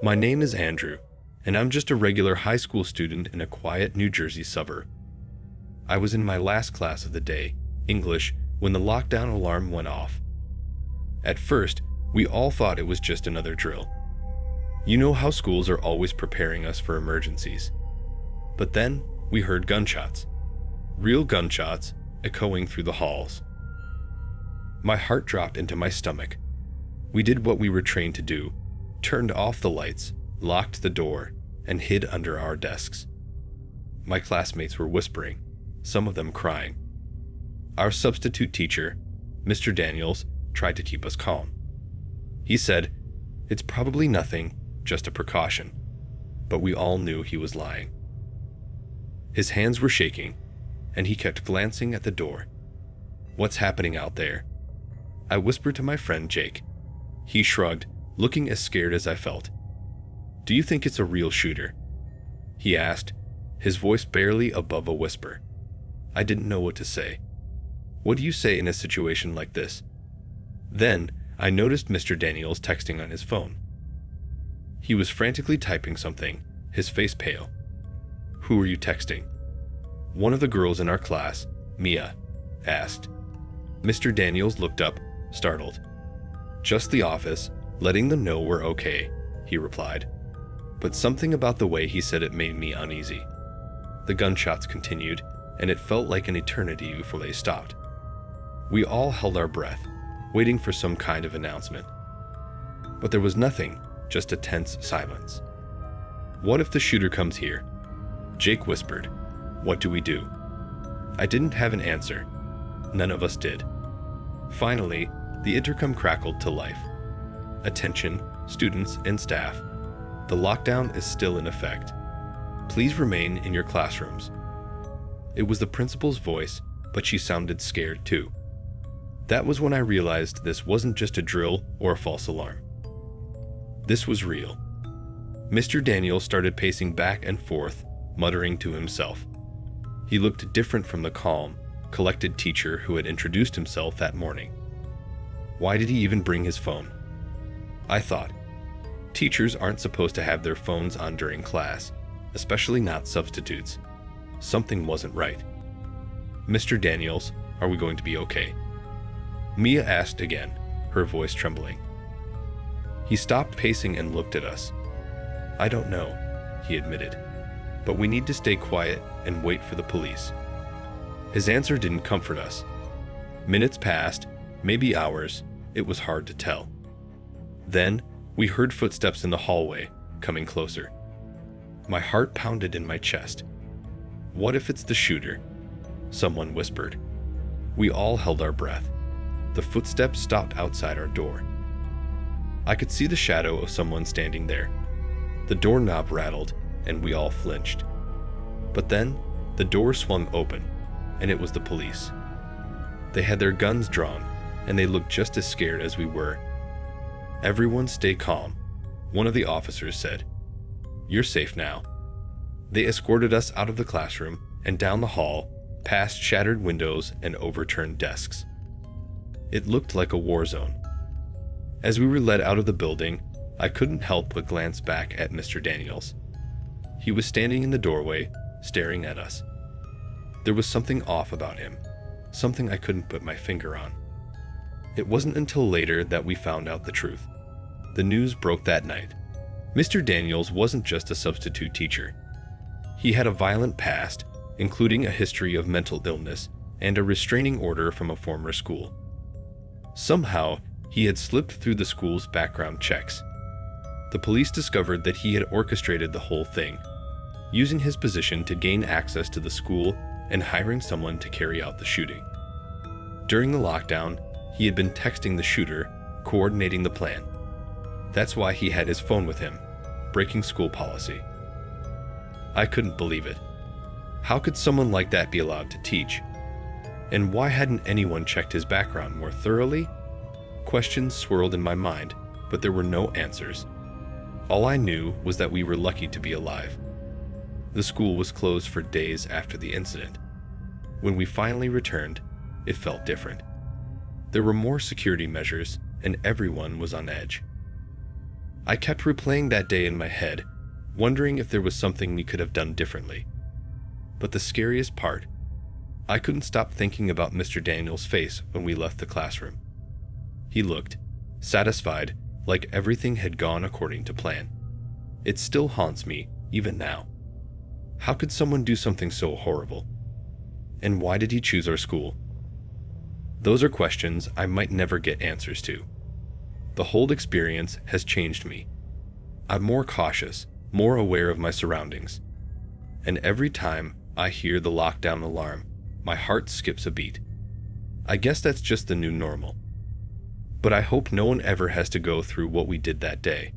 My name is Andrew, and I'm just a regular high school student in a quiet New Jersey suburb. I was in my last class of the day, English, when the lockdown alarm went off. At first, we all thought it was just another drill. You know how schools are always preparing us for emergencies. But then, we heard gunshots. Real gunshots echoing through the halls. My heart dropped into my stomach. We did what we were trained to do, turned off the lights, locked the door, and hid under our desks. My classmates were whispering, some of them crying. Our substitute teacher, Mr. Daniels, tried to keep us calm. He said, "It's probably nothing, just a precaution," but we all knew he was lying. His hands were shaking, and he kept glancing at the door. "What's happening out there?" I whispered to my friend Jake. He shrugged, looking as scared as I felt. "Do you think it's a real shooter?" he asked, his voice barely above a whisper. I didn't know what to say. What do you say in a situation like this? Then, I noticed Mr. Daniels texting on his phone. He was frantically typing something, his face pale. "Who are you texting?" One of the girls in our class, Mia, asked. Mr. Daniels looked up, startled. "Just the office, letting them know we're okay," he replied. But something about the way he said it made me uneasy. The gunshots continued, and it felt like an eternity before they stopped. We all held our breath, waiting for some kind of announcement. But there was nothing, just a tense silence. "What if the shooter comes here?" Jake whispered. "What do we do?" I didn't have an answer. None of us did. Finally, the intercom crackled to life. "Attention, students and staff. The lockdown is still in effect. Please remain in your classrooms." It was the principal's voice, but she sounded scared too. That was when I realized this wasn't just a drill or a false alarm. This was real. Mr. Daniels started pacing back and forth, muttering to himself. He looked different from the calm, collected teacher who had introduced himself that morning. Why did he even bring his phone? I thought, teachers aren't supposed to have their phones on during class, especially not substitutes. Something wasn't right. "Mr. Daniels, are we going to be okay?" Mia asked again, her voice trembling. He stopped pacing and looked at us. "I don't know," he admitted, "but we need to stay quiet and wait for the police." His answer didn't comfort us. Minutes passed, maybe hours, it was hard to tell. Then, we heard footsteps in the hallway, coming closer. My heart pounded in my chest. "What if it's the shooter?" someone whispered. We all held our breath. The footsteps stopped outside our door. I could see the shadow of someone standing there. The doorknob rattled, and we all flinched. But then, the door swung open, and it was the police. They had their guns drawn, and they looked just as scared as we were. "Everyone stay calm," one of the officers said. "You're safe now." They escorted us out of the classroom and down the hall, past shattered windows and overturned desks. It looked like a war zone. As we were led out of the building, I couldn't help but glance back at Mr. Daniels. He was standing in the doorway, staring at us. There was something off about him, something I couldn't put my finger on. It wasn't until later that we found out the truth. The news broke that night. Mr. Daniels wasn't just a substitute teacher. He had a violent past, including a history of mental illness and a restraining order from a former school. Somehow, he had slipped through the school's background checks. The police discovered that he had orchestrated the whole thing, using his position to gain access to the school and hiring someone to carry out the shooting. During the lockdown, he had been texting the shooter, coordinating the plan. That's why he had his phone with him, breaking school policy. I couldn't believe it. How could someone like that be allowed to teach? And why hadn't anyone checked his background more thoroughly? Questions swirled in my mind, but there were no answers. All I knew was that we were lucky to be alive. The school was closed for days after the incident. When we finally returned, it felt different. There were more security measures, and everyone was on edge. I kept replaying that day in my head, wondering if there was something we could have done differently. But the scariest part, I couldn't stop thinking about Mr. Daniel's face when we left the classroom. He looked satisfied, like everything had gone according to plan. It still haunts me, even now. How could someone do something so horrible? And why did he choose our school? Those are questions I might never get answers to. The whole experience has changed me. I'm more cautious, more aware of my surroundings. And every time I hear the lockdown alarm, my heart skips a beat. I guess that's just the new normal. But I hope no one ever has to go through what we did that day.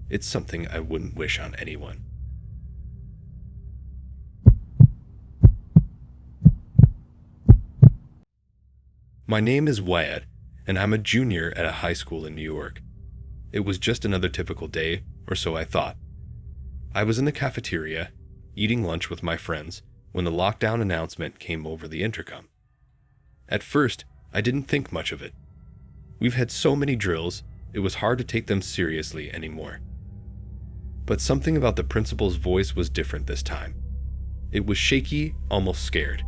It's something I wouldn't wish on anyone. My name is Wyatt, and I'm a junior at a high school in New York. It was just another typical day, or so I thought. I was in the cafeteria, eating lunch with my friends, when the lockdown announcement came over the intercom. At first, I didn't think much of it. We've had so many drills, it was hard to take them seriously anymore. But something about the principal's voice was different this time. It was shaky, almost scared.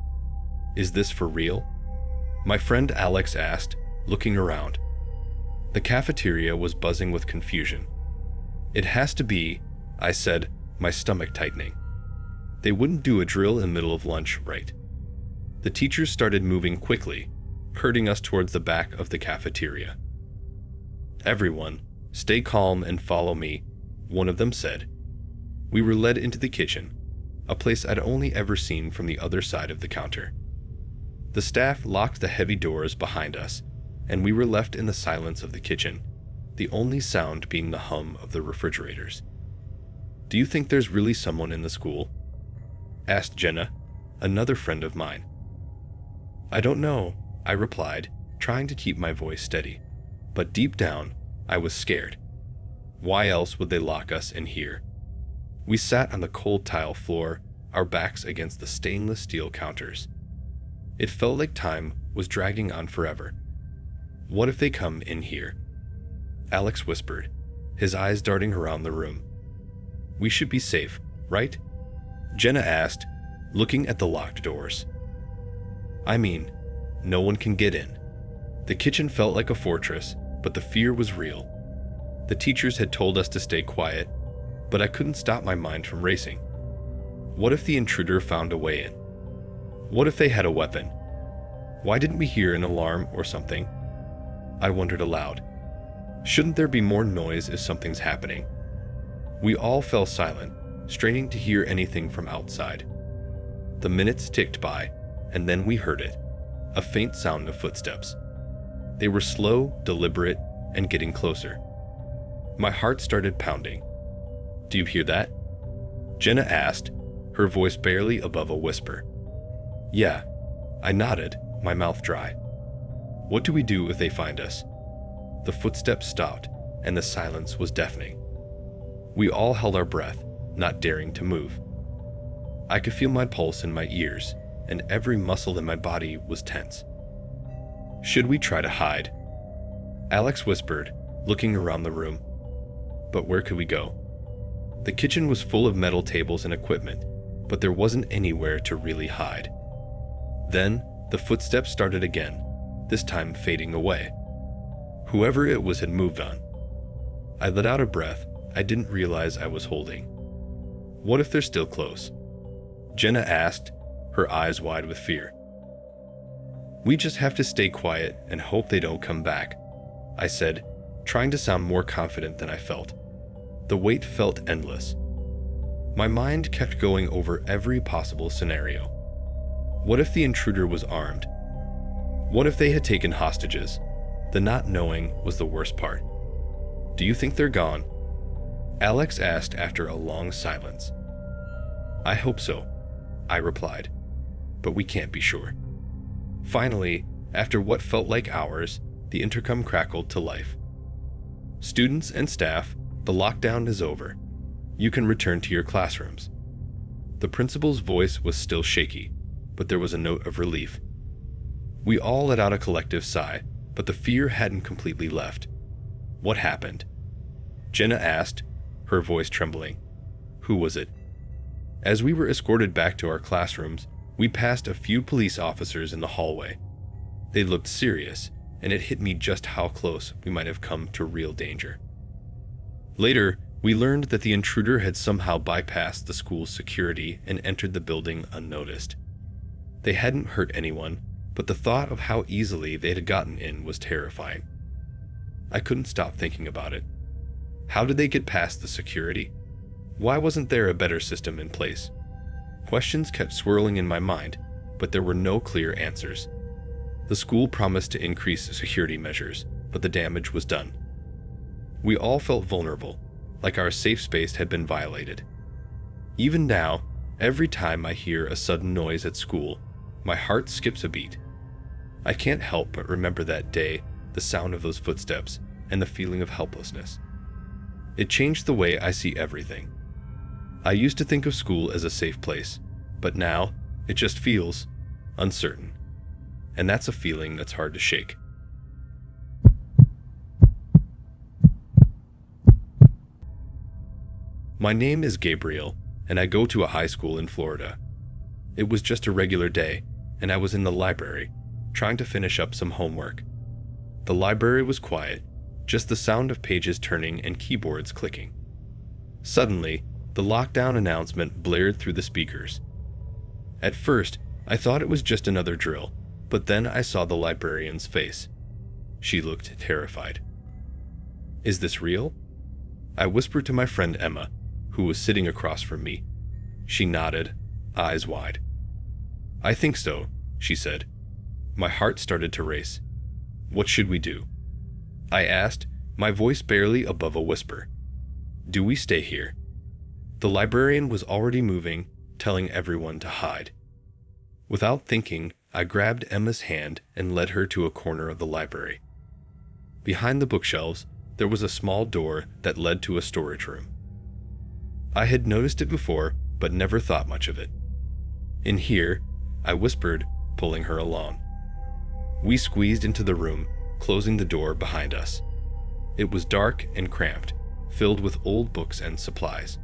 Is this for real? My friend Alex asked, looking around. The cafeteria was buzzing with confusion. It has to be, I said, my stomach tightening. They wouldn't do a drill in the middle of lunch, right? The teachers started moving quickly, herding us towards the back of the cafeteria. Everyone, stay calm and follow me, one of them said. We were led into the kitchen, a place I'd only ever seen from the other side of the counter. The staff locked the heavy doors behind us, and we were left in the silence of the kitchen, the only sound being the hum of the refrigerators. Do you think there's really someone in the school? Asked Jenna, another friend of mine. I don't know, I replied, trying to keep my voice steady. But deep down, I was scared. Why else would they lock us in here? We sat on the cold tile floor, our backs against the stainless steel counters. It felt like time was dragging on forever. What if they come in here? Alex whispered, his eyes darting around the room. We should be safe, right? Jenna asked, looking at the locked doors. I mean, no one can get in. The kitchen felt like a fortress, but the fear was real. The teachers had told us to stay quiet, but I couldn't stop my mind from racing. What if the intruder found a way in? What if they had a weapon? Why didn't we hear an alarm or something? I wondered aloud. Shouldn't there be more noise if something's happening? We all fell silent, straining to hear anything from outside. The minutes ticked by, and then we heard it, a faint sound of footsteps. They were slow, deliberate, and getting closer. My heart started pounding. Do you hear that? Jenna asked, her voice barely above a whisper. Yeah, I nodded, my mouth dry. What do we do if they find us? The footsteps stopped, and the silence was deafening. We all held our breath, not daring to move. I could feel my pulse in my ears, and every muscle in my body was tense. Should we try to hide? Alex whispered, looking around the room. But where could we go? The kitchen was full of metal tables and equipment, but there wasn't anywhere to really hide. Then, the footsteps started again, this time fading away. Whoever it was had moved on. I let out a breath I didn't realize I was holding. What if they're still close? Jenna asked, her eyes wide with fear. We just have to stay quiet and hope they don't come back, I said, trying to sound more confident than I felt. The wait felt endless. My mind kept going over every possible scenario. What if the intruder was armed? What if they had taken hostages? The not knowing was the worst part. Do you think they're gone? Alex asked after a long silence. I hope so, I replied, but we can't be sure. Finally, after what felt like hours, the intercom crackled to life. Students and staff, the lockdown is over. You can return to your classrooms. The principal's voice was still shaky, but there was a note of relief. We all let out a collective sigh, but the fear hadn't completely left. What happened? Jenna asked, her voice trembling. Who was it? As we were escorted back to our classrooms, we passed a few police officers in the hallway. They looked serious, and it hit me just how close we might have come to real danger. Later, we learned that the intruder had somehow bypassed the school's security and entered the building unnoticed. They hadn't hurt anyone, but the thought of how easily they had gotten in was terrifying. I couldn't stop thinking about it. How did they get past the security? Why wasn't there a better system in place? Questions kept swirling in my mind, but there were no clear answers. The school promised to increase security measures, but the damage was done. We all felt vulnerable, like our safe space had been violated. Even now, every time I hear a sudden noise at school, my heart skips a beat. I can't help but remember that day, the sound of those footsteps, and the feeling of helplessness. It changed the way I see everything. I used to think of school as a safe place, but now it just feels uncertain. And that's a feeling that's hard to shake. My name is Gabriel, and I go to a high school in Florida. It was just a regular day, and I was in the library, trying to finish up some homework. The library was quiet, just the sound of pages turning and keyboards clicking. Suddenly, the lockdown announcement blared through the speakers. At first, I thought it was just another drill, but then I saw the librarian's face. She looked terrified. Is this real? I whispered to my friend Emma, who was sitting across from me. She nodded, eyes wide. I think so, she said. My heart started to race. What should we do? I asked, my voice barely above a whisper. Do we stay here? The librarian was already moving, telling everyone to hide. Without thinking, I grabbed Emma's hand and led her to a corner of the library. Behind the bookshelves, there was a small door that led to a storage room. I had noticed it before, but never thought much of it. In here, I whispered, pulling her along. We squeezed into the room, closing the door behind us. It was dark and cramped, filled with old books and supplies.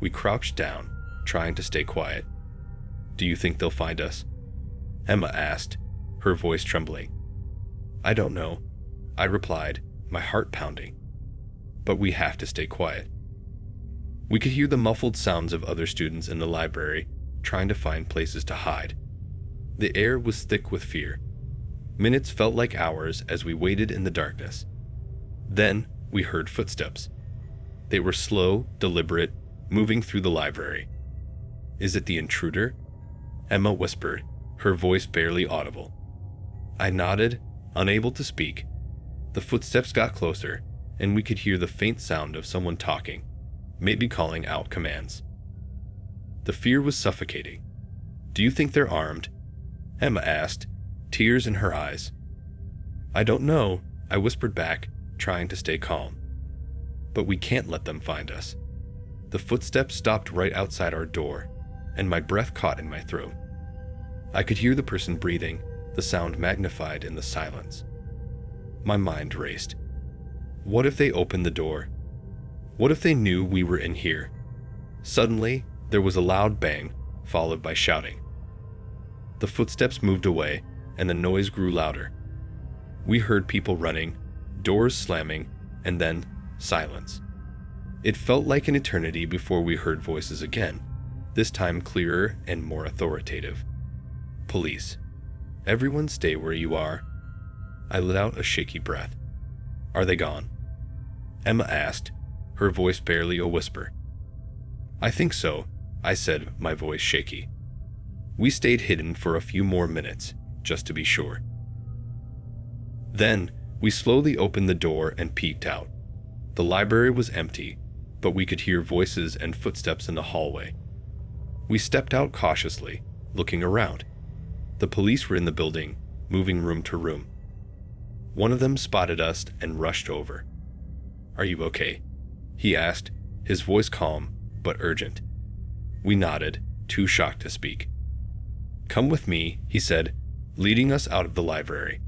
We crouched down, trying to stay quiet. Do you think they'll find us? Emma asked, her voice trembling. I don't know, I replied, my heart pounding. But we have to stay quiet. We could hear the muffled sounds of other students in the library, trying to find places to hide. The air was thick with fear. Minutes felt like hours as we waited in the darkness. Then we heard footsteps. They were slow, deliberate, moving through the library. Is it the intruder? Emma whispered, her voice barely audible. I nodded, unable to speak. The footsteps got closer, and we could hear the faint sound of someone talking, maybe calling out commands. The fear was suffocating. Do you think they're armed? Emma asked, tears in her eyes. I don't know, I whispered back, trying to stay calm. But we can't let them find us. The footsteps stopped right outside our door, and my breath caught in my throat. I could hear the person breathing, the sound magnified in the silence. My mind raced. What if they opened the door? What if they knew we were in here? Suddenly, there was a loud bang, followed by shouting. The footsteps moved away, and the noise grew louder. We heard people running, doors slamming, and then silence. It felt like an eternity before we heard voices again, this time clearer and more authoritative. Police. Everyone stay where you are. I let out a shaky breath. Are they gone? Emma asked, her voice barely a whisper. I think so, I said, my voice shaky. We stayed hidden for a few more minutes, just to be sure. Then, we slowly opened the door and peeked out. The library was empty, but we could hear voices and footsteps in the hallway. We stepped out cautiously, looking around. The police were in the building, moving room to room. One of them spotted us and rushed over. Are you okay? He asked, his voice calm but urgent. We nodded, too shocked to speak. Come with me, he said, leading us out of the library.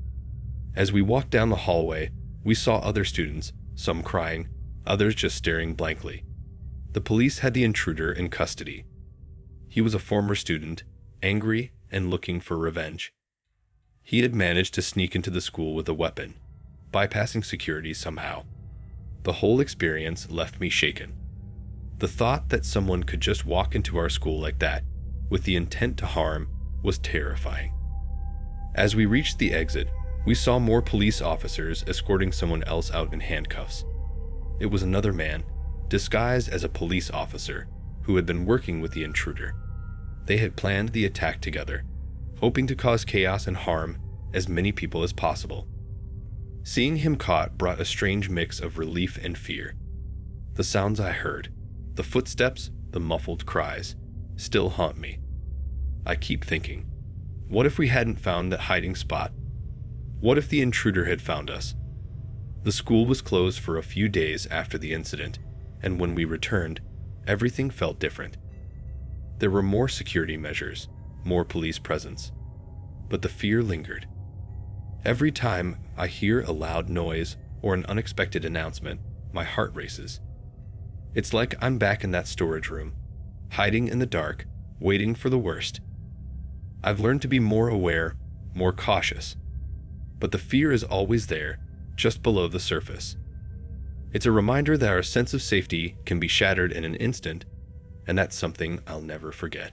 As we walked down the hallway, we saw other students, some crying, others just staring blankly. The police had the intruder in custody. He was a former student, angry and looking for revenge. He had managed to sneak into the school with a weapon, bypassing security somehow. The whole experience left me shaken. The thought that someone could just walk into our school like that, with the intent to harm, was terrifying. As we reached the exit, we saw more police officers escorting someone else out in handcuffs. It was another man, disguised as a police officer, who had been working with the intruder. They had planned the attack together, hoping to cause chaos and harm as many people as possible. Seeing him caught brought a strange mix of relief and fear. The sounds I heard, the footsteps, the muffled cries, still haunt me. I keep thinking, what if we hadn't found that hiding spot? What if the intruder had found us? The school was closed for a few days after the incident, and when we returned, everything felt different. There were more security measures, more police presence, but the fear lingered. Every time I hear a loud noise or an unexpected announcement, my heart races. It's like I'm back in that storage room, hiding in the dark, waiting for the worst. I've learned to be more aware, more cautious, but the fear is always there, just below the surface. It's a reminder that our sense of safety can be shattered in an instant, and that's something I'll never forget.